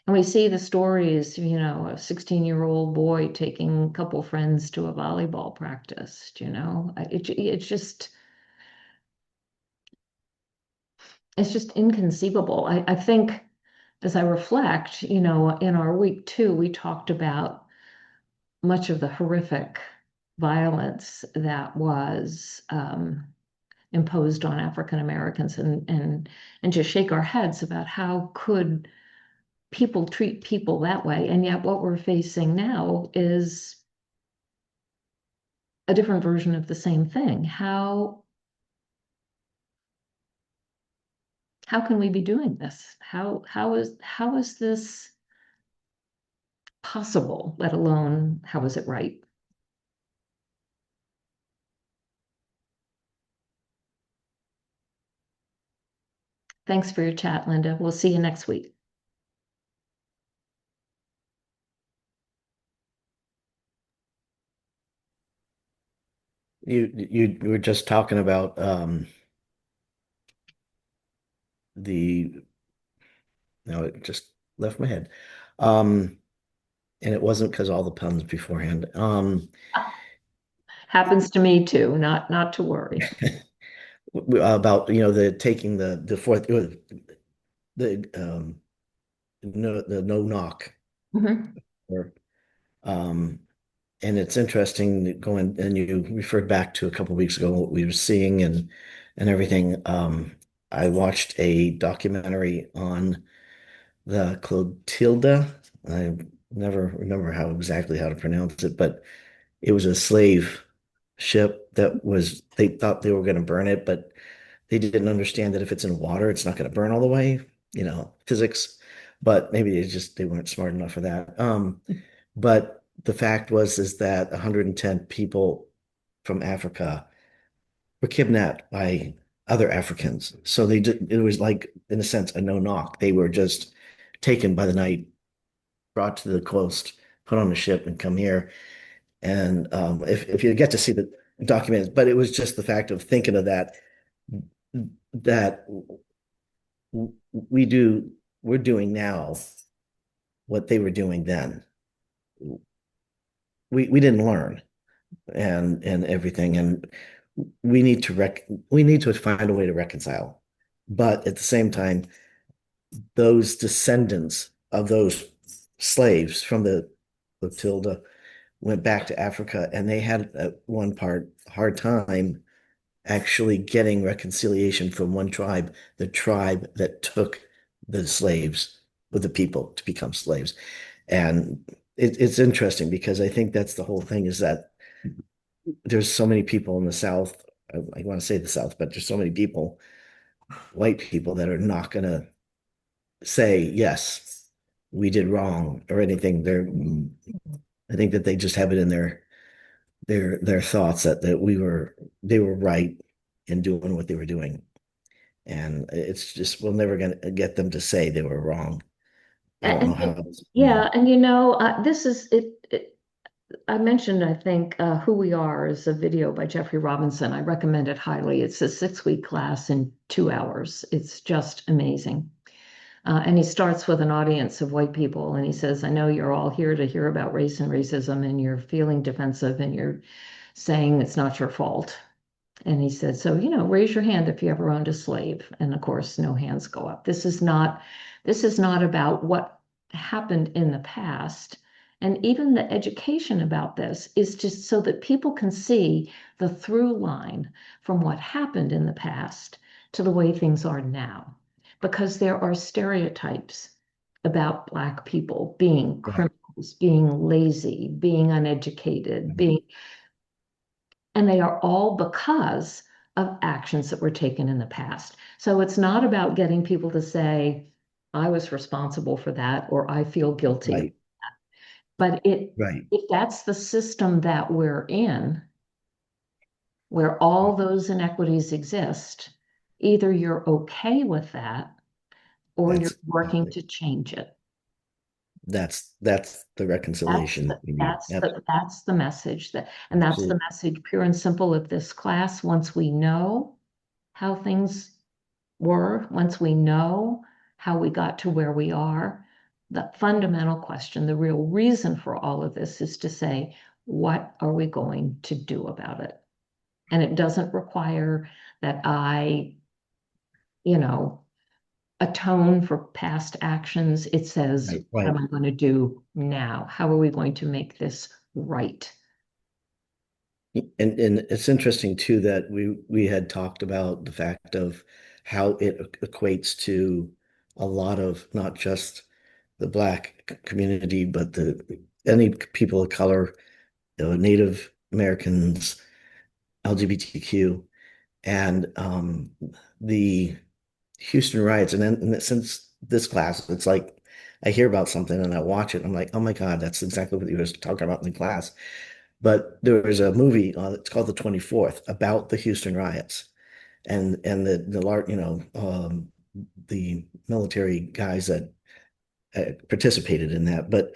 And we see the stories, a 16-year-old boy taking a couple friends to a volleyball practice, it's just inconceivable. I think as I reflect, in our week 2, we talked about much of the horrific violence that was imposed on African Americans and just shake our heads about how could people treat people that way. And yet what we're facing now is a different version of the same thing. How can we be doing this? How is this possible, let alone how is it right? Thanks for your chat, Linda. We'll see you next week. You were just talking about the no, it just left my head. And it wasn't because all the puns beforehand. Happens to me too, not to worry. About the taking the fourth the no knock Mhm. or and it's interesting going and you referred back to a couple of weeks ago what we were seeing and everything. I watched a documentary on the Clotilda. I never remember exactly how to pronounce it, but it was a slave ship they thought they were going to burn it, but they didn't understand that if it's in water, it's not going to burn all the way, physics. But maybe they weren't smart enough for that. But the fact is that 110 people from Africa were kidnapped by other Africans. So it was like, in a sense, a no knock. They were just taken by the night, brought to the coast, put on a ship, and come here. And if you get to see the documents, but it was just the fact of thinking of that we're doing now what they were doing then. We didn't learn and everything, and we need to find a way to reconcile. But at the same time, those descendants of those slaves from the Matilda went back to Africa, and they had at one part hard time actually getting reconciliation from one tribe, the tribe that took the slaves with the people to become slaves. And it's interesting because I think that's the whole thing is that there's so many people in the South. I want to say the South, but there's so many people, white people, that are not going to say, yes, we did wrong or anything. I think that they just have it in their thoughts that they were right in doing what they were doing. And it's just, we're never going to get them to say they were wrong. I don't know how. Yeah, and this is it. I mentioned, I think, Who We Are is a video by Jeffrey Robinson. I recommend it highly. It's a 6-week class in 2 hours. It's just amazing. And he starts with an audience of white people, and he says, I know you're all here to hear about race and racism, and you're feeling defensive, and you're saying it's not your fault. And he said, so, raise your hand if you ever owned a slave. And of course, no hands go up. This is not about what happened in the past. And even the education about this is just so that people can see the through line from what happened in the past to the way things are now. Because there are stereotypes about Black people being Right. criminals, being lazy, being uneducated, and they are all because of actions that were taken in the past. So it's not about getting people to say, I was responsible for that, or I feel guilty. Right. But Right. if that's the system that we're in, where all those inequities exist, either you're okay with that or you're That's working to change it. that's the reconciliation that we need. That's the message and that's the Absolutely. message, pure and simple, of this class. Once we know how things were, once we know how we got to where we are, the fundamental question, the real reason for all of this is to say, what are we going to do about it? And it doesn't require that I, you know, atone for past actions. It says, Right. what Right. am I going to do now? How are we going to make this right? And it's interesting too that we had talked about the fact of how it equates to a lot of not just the Black community, but any people of color, Native Americans, LGBTQ, and the Houston riots. And since this class, it's like I hear about something and I watch it. I'm like, oh my God, that's exactly what you were talking about in the class. But there was a movie, it's called The 24th, about the Houston riots and the large, the military guys that participated in that. But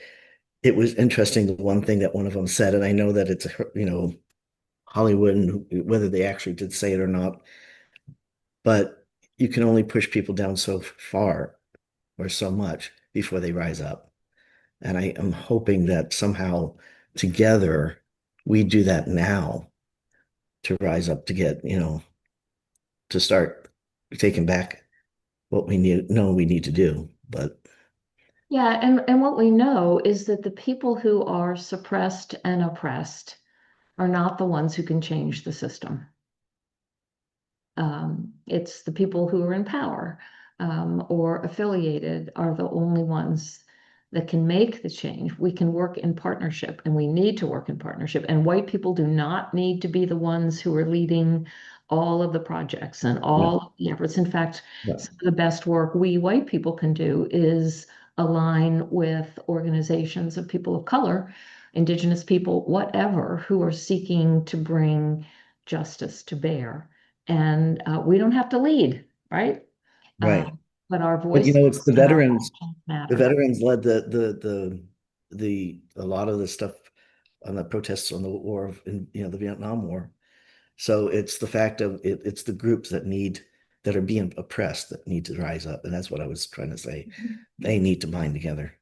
it was interesting. The one thing that one of them said, and I know that it's, Hollywood and whether they actually did say it or not, but you can only push people down so far or so much before they rise up. And I am hoping that somehow together we do that now to rise up to get, to start taking back what we need to do. But Yeah, and what we know is that the people who are suppressed and oppressed are not the ones who can change the system. It's the people who are in power or affiliated are the only ones that can make the change. We can work in partnership, and we need to work in partnership. And white people do not need to be the ones who are leading all of the projects and no, all of the efforts. In fact, no, some of the best work we white people can do is align with organizations of people of color, indigenous people, whatever, who are seeking to bring justice to bear. And we don't have to lead, right? right. But our But voices it's the and our veterans. actions The matter. veterans led the a lot of the stuff on the protests on the war of the Vietnam War. So it's the fact of it's the groups that are being oppressed that need to rise up, and that's what I was trying to say. They need to bind together.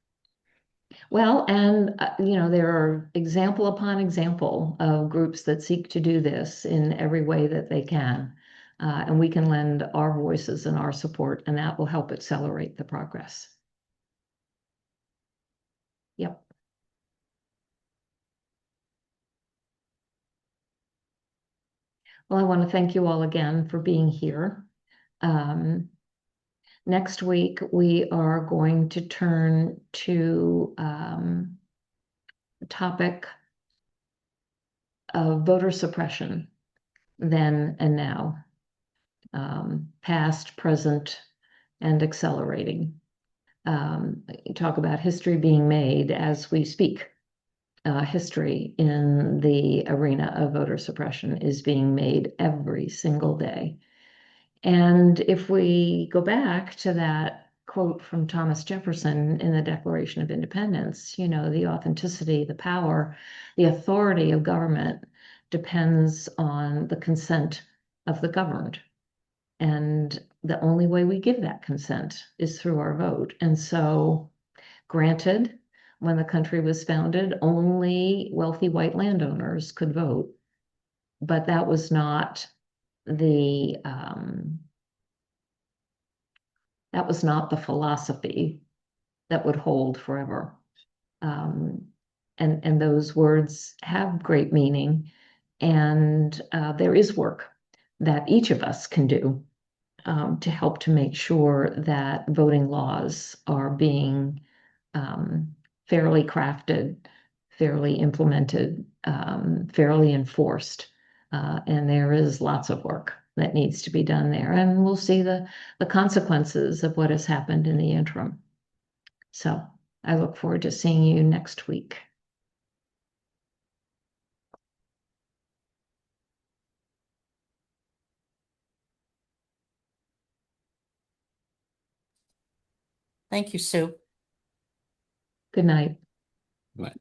Well, and there are example upon example of groups that seek to do this in every way that they can. And we can lend our voices and our support, and that will help accelerate the progress. Yep. Well, I want to thank you all again for being here. Next week, we are going to turn to the topic of voter suppression, then and now, past, present, and accelerating. Talk about history being made as we speak. History in the arena of voter suppression is being made every single day. And if we go back to that quote from Thomas Jefferson in the Declaration of Independence, the authenticity, the power, the authority of government depends on the consent of the governed. And the only way we give that consent is through our vote. And so, granted, when the country was founded, only wealthy white landowners could vote. But that was not the philosophy that would hold forever. And those words have great meaning. And there is work that each of us can do to help to make sure that voting laws are being fairly crafted, fairly implemented, fairly enforced. And there is lots of work that needs to be done there. And we'll see the consequences of what has happened in the interim. So I look forward to seeing you next week. Thank you, Sue. Good night. Right.